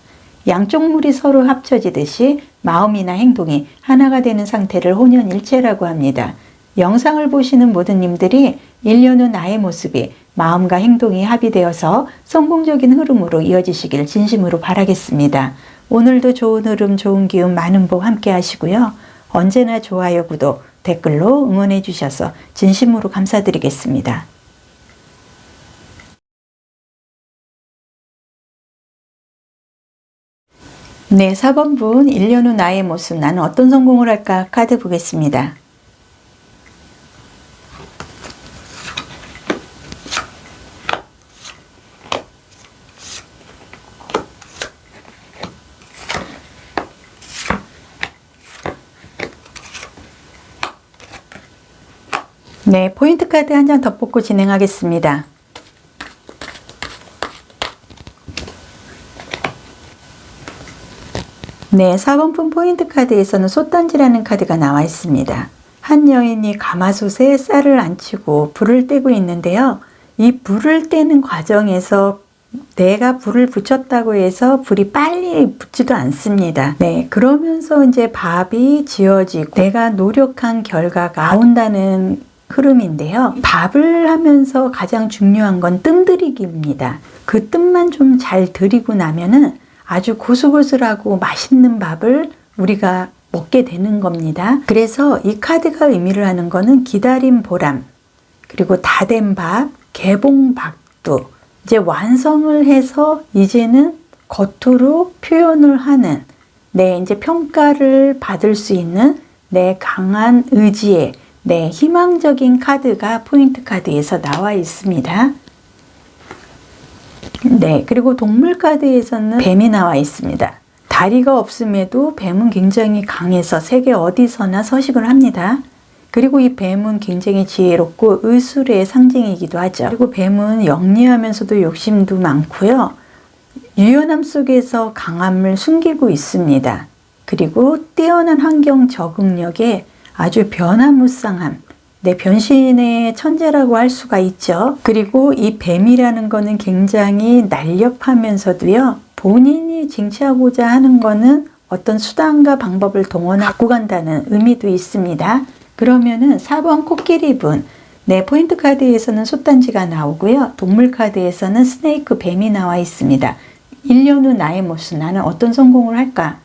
양쪽 물이 서로 합쳐지듯이 마음이나 행동이 하나가 되는 상태를 혼연일체라고 합니다. 영상을 보시는 모든 님들이 1년 후 나의 모습이 마음과 행동이 합의되어서 성공적인 흐름으로 이어지시길 진심으로 바라겠습니다. 오늘도 좋은 흐름, 좋은 기운, 많은 복 함께 하시고요. 언제나 좋아요, 구독, 댓글로 응원해 주셔서 진심으로 감사드리겠습니다. 4번 분 1년 후 나의 모습, 나는 어떤 성공을 할까? 카드 보겠습니다. 포인트 카드 한 장 더 뽑고 진행하겠습니다. 4번 분 포인트 카드에서는 솥단지라는 카드가 나와 있습니다. 한 여인이 가마솥에 쌀을 안치고 불을 떼고 있는데요. 이 불을 떼는 과정에서 내가 불을 붙였다고 해서 불이 빨리 붙지도 않습니다. 네, 그러면서 이제 밥이 지어지고 내가 노력한 결과가 나온다는 흐름인데요. 밥을 하면서 가장 중요한 건 뜸들이기입니다. 그 뜸만 좀 잘 들이고 나면은 아주 고슬고슬하고 맛있는 밥을 우리가 먹게 되는 겁니다. 그래서 이 카드가 의미를 하는 거는 기다림 보람, 그리고 다 된 밥, 개봉박두, 이제 완성을 해서 이제는 겉으로 표현을 하는 이제 평가를 받을 수 있는 내 강한 의지의 희망적인 카드가 포인트 카드에서 나와 있습니다. 네, 그리고 동물 카드에서는 뱀이 나와 있습니다. 다리가 없음에도 뱀은 굉장히 강해서 세계 어디서나 서식을 합니다. 그리고 이 뱀은 굉장히 지혜롭고 의술의 상징이기도 하죠. 그리고 뱀은 영리하면서도 욕심도 많고요. 유연함 속에서 강함을 숨기고 있습니다. 그리고 뛰어난 환경 적응력에 아주 변화무쌍함, 변신의 천재라고 할 수가 있죠. 그리고 이 뱀이라는 거는 굉장히 날렵하면서도요, 본인이 쟁취하고자 하는 거는 어떤 수단과 방법을 동원하고 간다는 의미도 있습니다. 그러면은 4번 코끼리분, 포인트 카드에서는 솥단지가 나오고요. 동물 카드에서는 스네이크 뱀이 나와 있습니다. 1년 후 나의 모습, 나는 어떤 성공을 할까?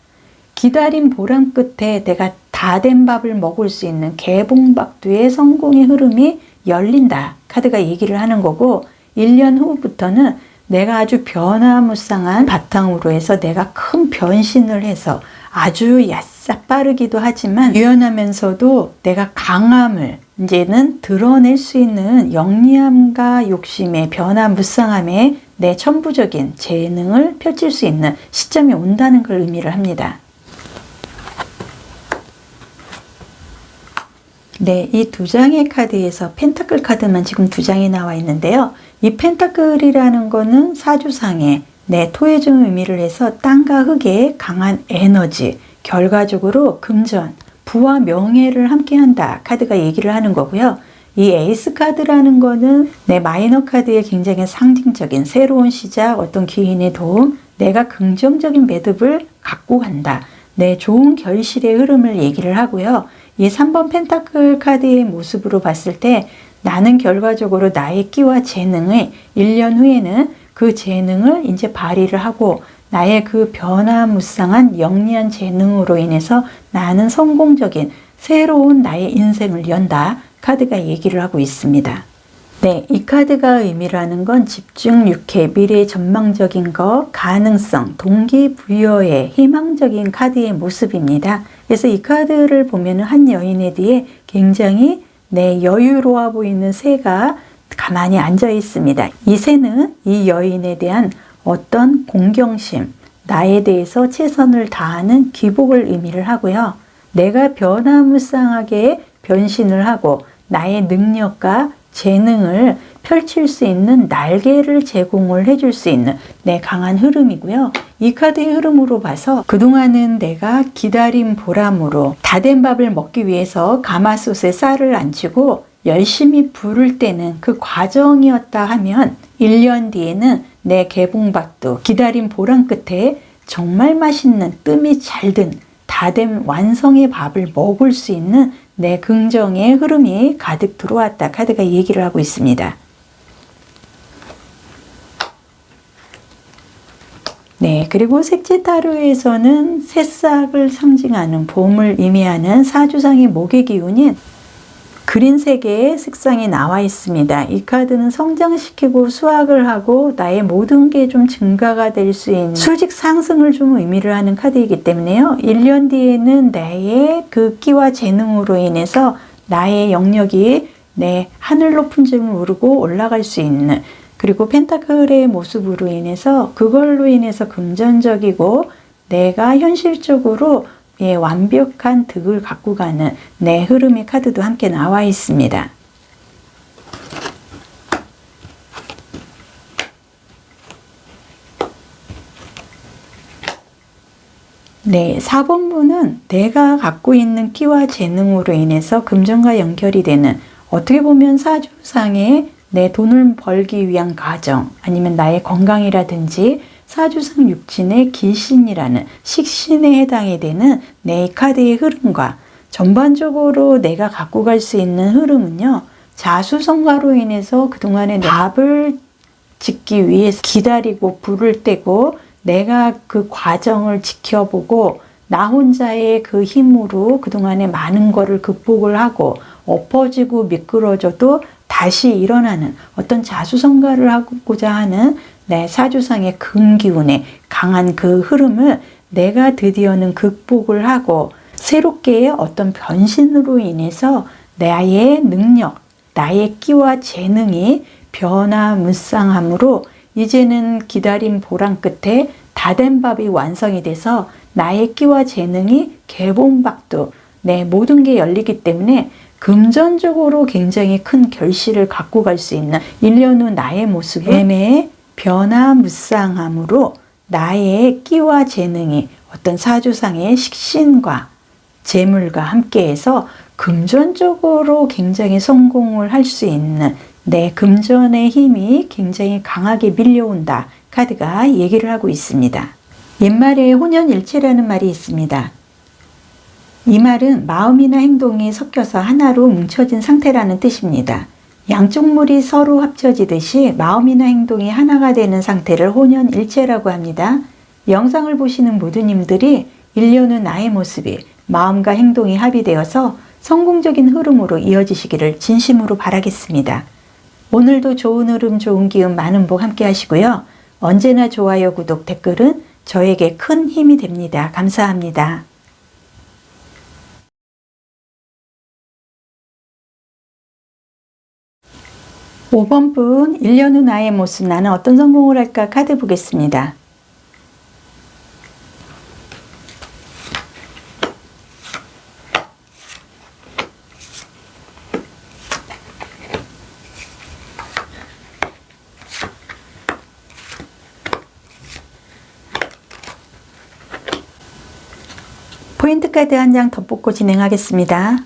기다림 보람 끝에 내가 다 된 밥을 먹을 수 있는 개봉박두의 성공의 흐름이 열린다. 카드가 얘기를 하는 거고, 1년 후부터는 내가 아주 변화무쌍한 바탕으로 해서 내가 큰 변신을 해서 아주 야싹 빠르기도 하지만 유연하면서도 내가 강함을 이제는 드러낼 수 있는 영리함과 욕심의 변화무쌍함에 내 천부적인 재능을 펼칠 수 있는 시점이 온다는 걸 의미를 합니다. 네, 이 두 장의 카드에서 펜타클 카드만 지금 두 장이 나와 있는데요. 이 펜타클이라는 거는 사주상의 토해증 의미를 해서 땅과 흙의 강한 에너지, 결과적으로 금전, 부와 명예를 함께한다 카드가 얘기를 하는 거고요. 이 에이스 카드라는 거는 마이너 카드의 굉장히 상징적인 새로운 시작, 어떤 기인의 도움, 내가 긍정적인 매듭을 갖고 간다. 좋은 결실의 흐름을 얘기를 하고요. 이 3번 펜타클 카드의 모습으로 봤을 때 나는 결과적으로 나의 끼와 재능을 1년 후에는 그 재능을 이제 발휘를 하고 나의 그 변화무쌍한 영리한 재능으로 인해서 나는 성공적인 새로운 나의 인생을 연다 카드가 얘기를 하고 있습니다. 네, 이 카드가 의미를 하는 건 집중, 유쾌, 미래 전망적인 것, 가능성, 동기부여의 희망적인 카드의 모습입니다. 그래서 이 카드를 보면 한 여인의 뒤에 굉장히 여유로워 보이는 새가 가만히 앉아 있습니다. 이 새는 이 여인에 대한 어떤 공경심, 나에 대해서 최선을 다하는 기복을 의미를 하고요. 내가 변화무쌍하게 변신을 하고 나의 능력과 재능을 펼칠 수 있는 날개를 제공을 해줄 수 있는 강한 흐름이고요. 이 카드의 흐름으로 봐서 그동안은 내가 기다림 보람으로 다 된 밥을 먹기 위해서 가마솥에 쌀을 안치고 열심히 부를 때는 그 과정이었다 하면 1년 뒤에는 내 개봉박두 기다림 보람 끝에 정말 맛있는 뜸이 잘 든 다 된 완성의 밥을 먹을 수 있는 내 긍정의 흐름이 가득 들어왔다 카드가 얘기를 하고 있습니다. 그리고 색채타로에서는 새싹을 상징하는 봄을 의미하는 사주상의 목의 기운인 그린색의 색상이 나와 있습니다. 이 카드는 성장시키고 수확을 하고 나의 모든 게 좀 증가가 될 수 있는 수직 상승을 좀 의미를 하는 카드이기 때문에요. 1년 뒤에는 나의 그 끼와 재능으로 인해서 나의 영역이 하늘 높은 점을 오르고 올라갈 수 있는, 그리고 펜타클의 모습으로 인해서 그걸로 인해서 금전적이고 내가 현실적으로 완벽한 득을 갖고 가는 흐름의 카드도 함께 나와 있습니다. 네, 4번분은 내가 갖고 있는 끼와 재능으로 인해서 금전과 연결이 되는, 어떻게 보면 사주상의 내 돈을 벌기 위한 과정, 아니면 나의 건강이라든지 사주상 육친의 기신이라는 식신에 해당이 되는 내 카드의 흐름과 전반적으로 내가 갖고 갈 수 있는 흐름은요, 자수성가로 인해서 그동안에 답을 짓기 위해서 기다리고 불을 떼고 내가 그 과정을 지켜보고 나 혼자의 그 힘으로 그동안에 많은 거를 극복을 하고 엎어지고 미끄러져도 다시 일어나는 어떤 자수성가를 하고자 하는 내 사주상의 금기운의 강한 그 흐름을 내가 드디어는 극복을 하고 새롭게 어떤 변신으로 인해서 나의 능력, 나의 끼와 재능이 변화무쌍함으로 이제는 기다림 보람 끝에 다 된 밥이 완성이 돼서 나의 끼와 재능이 개봉박두 내 모든 게 열리기 때문에 금전적으로 굉장히 큰 결실을 갖고 갈 수 있는 1년 후 나의 모습을 매매 변화무쌍함으로 나의 끼와 재능이 어떤 사주상의 식신과 재물과 함께해서 금전적으로 굉장히 성공을 할 수 있는 내 금전의 힘이 굉장히 강하게 밀려온다. 카드가 얘기를 하고 있습니다. 옛말에 혼연일체라는 말이 있습니다. 이 말은 마음이나 행동이 섞여서 하나로 뭉쳐진 상태라는 뜻입니다. 양쪽 물이 서로 합쳐지듯이 마음이나 행동이 하나가 되는 상태를 혼연일체라고 합니다. 영상을 보시는 모두님들이 1년 후 나의 모습이 마음과 행동이 합의되어서 성공적인 흐름으로 이어지시기를 진심으로 바라겠습니다. 오늘도 좋은 흐름, 좋은 기운, 많은 복 함께 하시고요. 언제나 좋아요, 구독, 댓글은 저에게 큰 힘이 됩니다. 감사합니다. 5번 분, 1년 후 나의 모습, 나는 어떤 성공을 할까? 카드 보겠습니다. 포인트 카드 한 장 더 뽑고 진행하겠습니다.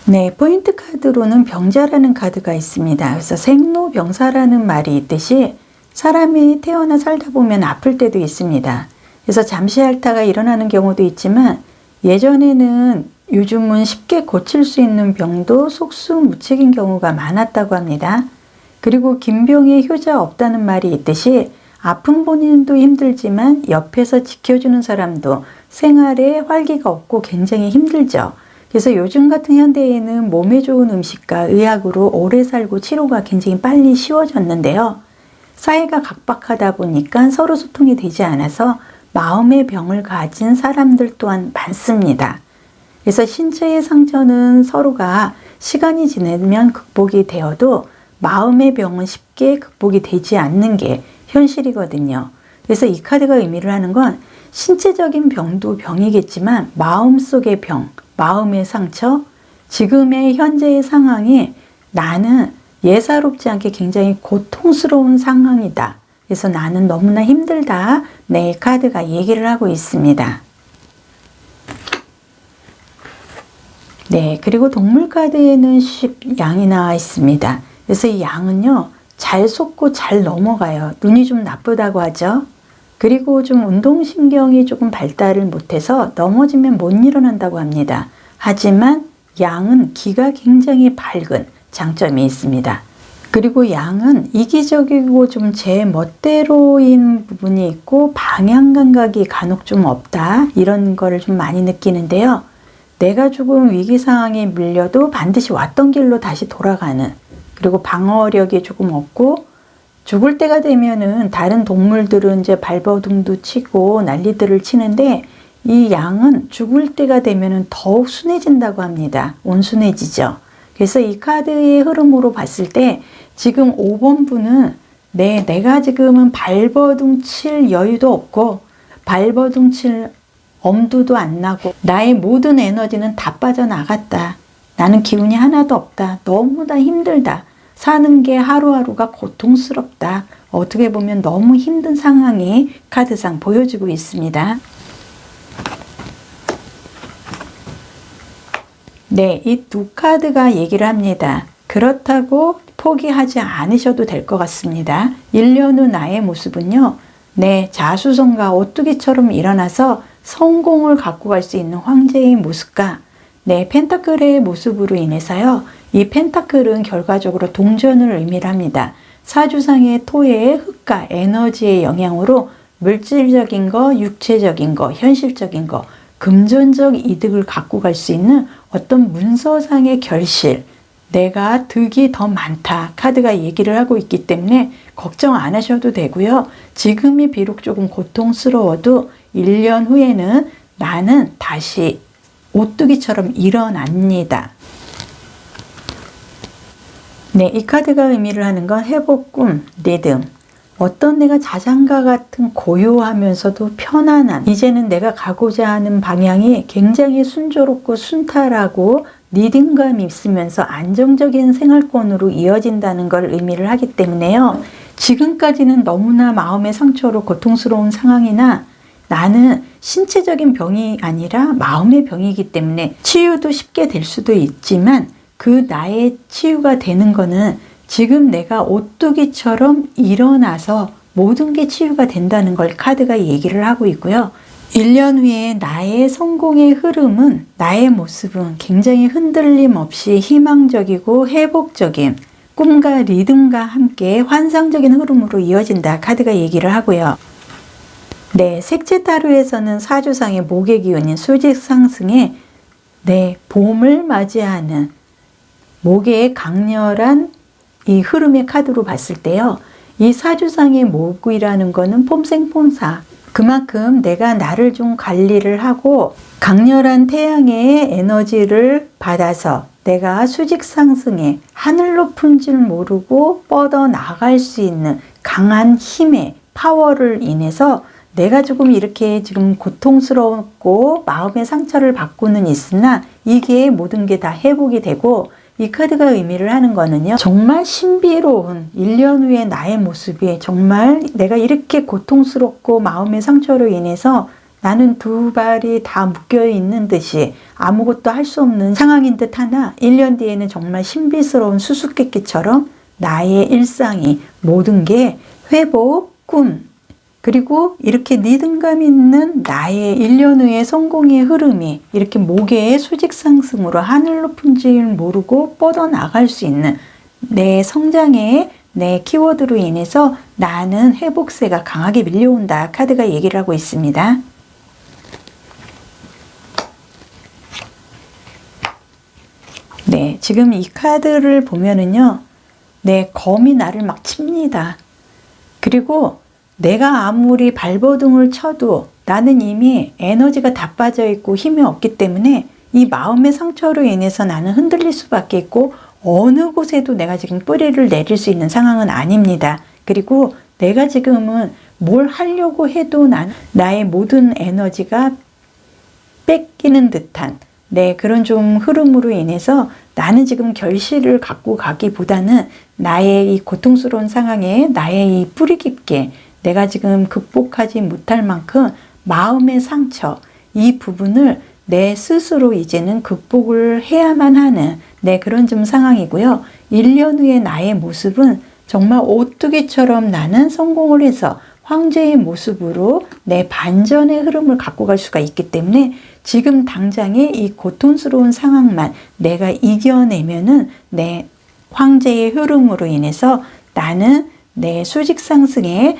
네, 포인트 카드로는 병자라는 카드가 있습니다. 그래서 생로병사라는 말이 있듯이 사람이 태어나 살다 보면 아플 때도 있습니다. 그래서 잠시 앓다가 일어나는 경우도 있지만 예전에는 요즘은 쉽게 고칠 수 있는 병도 속수무책인 경우가 많았다고 합니다. 그리고 김병에 효자 없다는 말이 있듯이 아픈 본인도 힘들지만 옆에서 지켜주는 사람도 생활에 활기가 없고 굉장히 힘들죠. 그래서 요즘 같은 현대에는 몸에 좋은 음식과 의학으로 오래 살고 치료가 굉장히 빨리 쉬워졌는데요. 사회가 각박하다 보니까 서로 소통이 되지 않아서 마음의 병을 가진 사람들 또한 많습니다. 그래서 신체의 상처는 서로가 시간이 지나면 극복이 되어도 마음의 병은 쉽게 극복이 되지 않는 게 현실이거든요. 그래서 이 카드가 의미를 하는 건 신체적인 병도 병이겠지만 마음속의 병, 마음의 상처, 지금의 현재의 상황이 나는 예사롭지 않게 굉장히 고통스러운 상황이다. 그래서 나는 너무나 힘들다. 네, 카드가 얘기를 하고 있습니다. 네, 그리고 동물 카드에는 양이 나와 있습니다. 그래서 이 양은요, 잘 속고 잘 넘어가요. 눈이 좀 나쁘다고 하죠. 그리고 좀 운동신경이 조금 발달을 못해서 넘어지면 못 일어난다고 합니다. 하지만 양은 기가 굉장히 밝은 장점이 있습니다. 그리고 양은 이기적이고 좀 제 멋대로인 부분이 있고 방향 감각이 간혹 좀 없다. 이런 거를 좀 많이 느끼는데요. 내가 조금 위기 상황에 밀려도 반드시 왔던 길로 다시 돌아가는, 그리고 방어력이 조금 없고 죽을 때가 되면은 다른 동물들은 이제 발버둥도 치고 난리들을 치는데 이 양은 죽을 때가 되면은 더욱 순해진다고 합니다. 온순해지죠. 그래서 이 카드의 흐름으로 봤을 때 지금 5번 분은 내가 지금은 발버둥 칠 여유도 없고 발버둥 칠 엄두도 안 나고 나의 모든 에너지는 다 빠져나갔다. 나는 기운이 하나도 없다. 너무나 힘들다. 사는 게 하루하루가 고통스럽다. 어떻게 보면 너무 힘든 상황이 카드상 보여주고 있습니다. 네, 이 두 카드가 얘기를 합니다. 그렇다고 포기하지 않으셔도 될 것 같습니다. 1년 후 나의 모습은요, 네, 자수성가 오뚜기처럼 일어나서 성공을 갖고 갈 수 있는 황제의 모습과 네, 펜타클의 모습으로 인해서요, 이 펜타클은 결과적으로 동전을 의미를 합니다. 사주상의 토의 흙과 에너지의 영향으로 물질적인 거, 육체적인 거, 현실적인 거, 금전적 이득을 갖고 갈 수 있는 어떤 문서상의 결실, 내가 득이 더 많다 카드가 얘기를 하고 있기 때문에 걱정 안 하셔도 되고요. 지금이 비록 조금 고통스러워도 1년 후에는 나는 다시 오뚜기처럼 일어납니다. 네, 이 카드가 의미를 하는 건 회복, 꿈, 리듬. 어떤 내가 자장가 같은 고요하면서도 편안한, 이제는 내가 가고자 하는 방향이 굉장히 순조롭고 순탄하고 리듬감이 있으면서 안정적인 생활권으로 이어진다는 걸 의미를 하기 때문에요. 지금까지는 너무나 마음의 상처로 고통스러운 상황이나 나는 신체적인 병이 아니라 마음의 병이기 때문에 치유도 쉽게 될 수도 있지만 그 나의 치유가 되는 거는 지금 내가 오뚜기처럼 일어나서 모든 게 치유가 된다는 걸 카드가 얘기를 하고 있고요. 1년 후에 나의 성공의 흐름은, 나의 모습은 굉장히 흔들림 없이 희망적이고 회복적인 꿈과 리듬과 함께 환상적인 흐름으로 이어진다 카드가 얘기를 하고요. 네, 색채 타로에서는 사주상의 목의 기운인 수직 상승에 네, 봄을 맞이하는 목의 강렬한 이 흐름의 카드로 봤을 때요. 이 사주상의 목이라는 거는 폼생폼사. 그만큼 내가 나를 좀 관리를 하고 강렬한 태양의 에너지를 받아서 내가 수직 상승에 하늘 높은 줄 모르고 뻗어 나갈 수 있는 강한 힘의 파워를 인해서 내가 조금 이렇게 지금 고통스럽고 마음의 상처를 받고는 있으나 이게 모든 게 다 회복이 되고 이 카드가 의미를 하는 거는요. 정말 신비로운 1년 후의 나의 모습이 정말 내가 이렇게 고통스럽고 마음의 상처로 인해서 나는 두 발이 다 묶여 있는 듯이 아무것도 할 수 없는 상황인 듯 하나 1년 뒤에는 정말 신비스러운 수수께끼처럼 나의 일상이 모든 게 회복, 꿈, 그리고 이렇게 리듬감 있는 나의 1년 후의 성공의 흐름이 이렇게 목의 수직 상승으로 하늘 높은 줄 모르고 뻗어나갈 수 있는 내 성장의 내 키워드로 인해서 나는 회복세가 강하게 밀려온다 카드가 얘기를 하고 있습니다. 네, 지금 이 카드를 보면은요. 네, 검이 나를 막 칩니다. 그리고 내가 아무리 발버둥을 쳐도 나는 이미 에너지가 다 빠져 있고 힘이 없기 때문에 이 마음의 상처로 인해서 나는 흔들릴 수밖에 있고 어느 곳에도 내가 지금 뿌리를 내릴 수 있는 상황은 아닙니다. 그리고 내가 지금은 뭘 하려고 해도 나의 모든 에너지가 뺏기는 듯한 네, 그런 좀 흐름으로 인해서 나는 지금 결실을 갖고 가기보다는 나의 이 고통스러운 상황에 나의 이 뿌리 깊게 내가 지금 극복하지 못할 만큼 마음의 상처, 이 부분을 내 스스로 이제는 극복을 해야만 하는 네, 그런 좀 상황이고요. 1년 후의 나의 모습은 정말 오뚜기처럼 나는 성공을 해서 황제의 모습으로 내 반전의 흐름을 갖고 갈 수가 있기 때문에 지금 당장의 이 고통스러운 상황만 내가 이겨내면은 내 황제의 흐름으로 인해서 나는 내 수직 상승에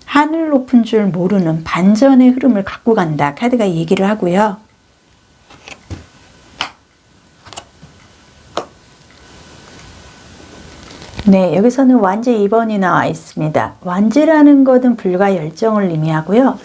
하늘 높은 줄 모르는 반전의 흐름을 갖고 간다 카드가 얘기를 하고요. 네, 여기서는 완지 2번이 나와 있습니다. 완지라는 것은 불과 열정을 의미하고요.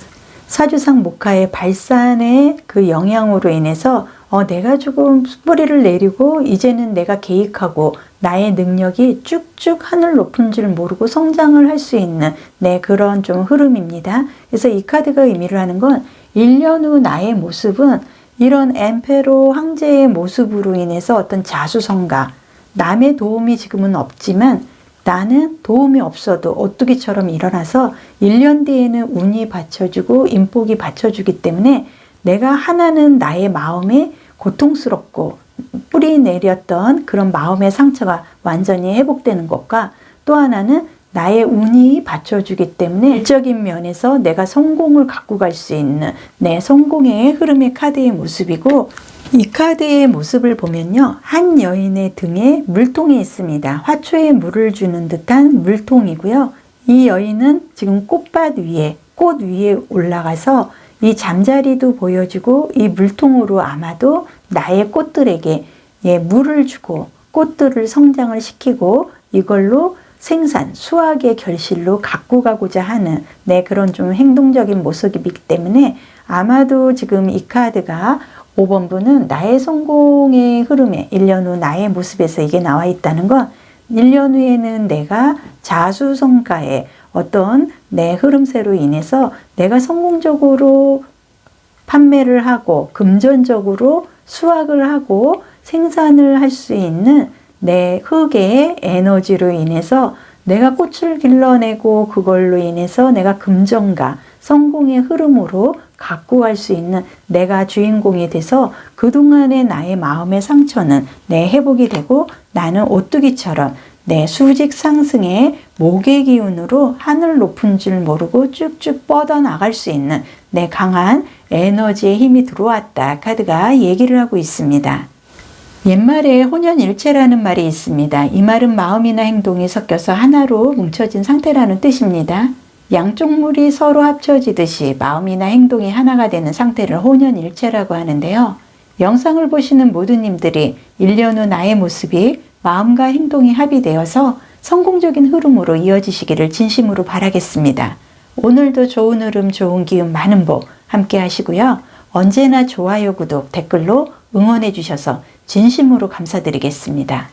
사주상 목화의 발산의 그 영향으로 인해서 내가 조금 뿌리를 내리고 이제는 내가 계획하고 나의 능력이 쭉쭉 하늘 높은 줄 모르고 성장을 할 수 있는 네, 그런 좀 흐름입니다. 그래서 이 카드가 의미를 하는 건 1년 후 나의 모습은 이런 엠페로 황제의 모습으로 인해서 어떤 자수성가, 남의 도움이 지금은 없지만 나는 도움이 없어도 오뚜기처럼 일어나서 1년 뒤에는 운이 받쳐주고 인복이 받쳐주기 때문에 내가 하나는 나의 마음에 고통스럽고 뿌리 내렸던 그런 마음의 상처가 완전히 회복되는 것과, 또 하나는 나의 운이 받쳐주기 때문에 일적인 면에서 내가 성공을 갖고 갈 수 있는 내 성공의 흐름의 카드의 모습이고, 이 카드의 모습을 보면요, 한 여인의 등에 물통이 있습니다. 화초에 물을 주는 듯한 물통이고요. 이 여인은 지금 꽃밭 위에, 꽃 위에 올라가서 이 잠자리도 보여주고 이 물통으로 아마도 나의 꽃들에게 물을 주고 꽃들을 성장을 시키고 이걸로 생산, 수확의 결실로 갖고 가고자 하는 그런 좀 행동적인 모습이기 때문에, 아마도 지금 이 카드가 5번 분은 나의 성공의 흐름에 1년 후 나의 모습에서 이게 나와 있다는 건, 1년 후에는 내가 자수성가의 어떤 내 흐름새로 인해서 내가 성공적으로 판매를 하고 금전적으로 수확을 하고 생산을 할 수 있는 내 흙의 에너지로 인해서 내가 꽃을 길러내고 그걸로 인해서 내가 금전과 성공의 흐름으로 갖고 갈 수 있는 내가 주인공이 돼서 그동안의 나의 마음의 상처는 회복이 되고, 나는 오뚜기처럼 내 수직 상승의 목의 기운으로 하늘 높은 줄 모르고 쭉쭉 뻗어나갈 수 있는 내 강한 에너지의 힘이 들어왔다 카드가 얘기를 하고 있습니다. 옛말에 혼연일체라는 말이 있습니다. 이 말은 마음이나 행동이 섞여서 하나로 뭉쳐진 상태라는 뜻입니다. 양쪽 물이 서로 합쳐지듯이 마음이나 행동이 하나가 되는 상태를 혼연일체라고 하는데요. 영상을 보시는 모든 님들이 1년 후 나의 모습이 마음과 행동이 합의되어서 성공적인 흐름으로 이어지시기를 진심으로 바라겠습니다. 오늘도 좋은 흐름, 좋은 기운, 많은 복 함께 하시고요. 언제나 좋아요, 구독, 댓글로 응원해 주셔서 진심으로 감사드리겠습니다.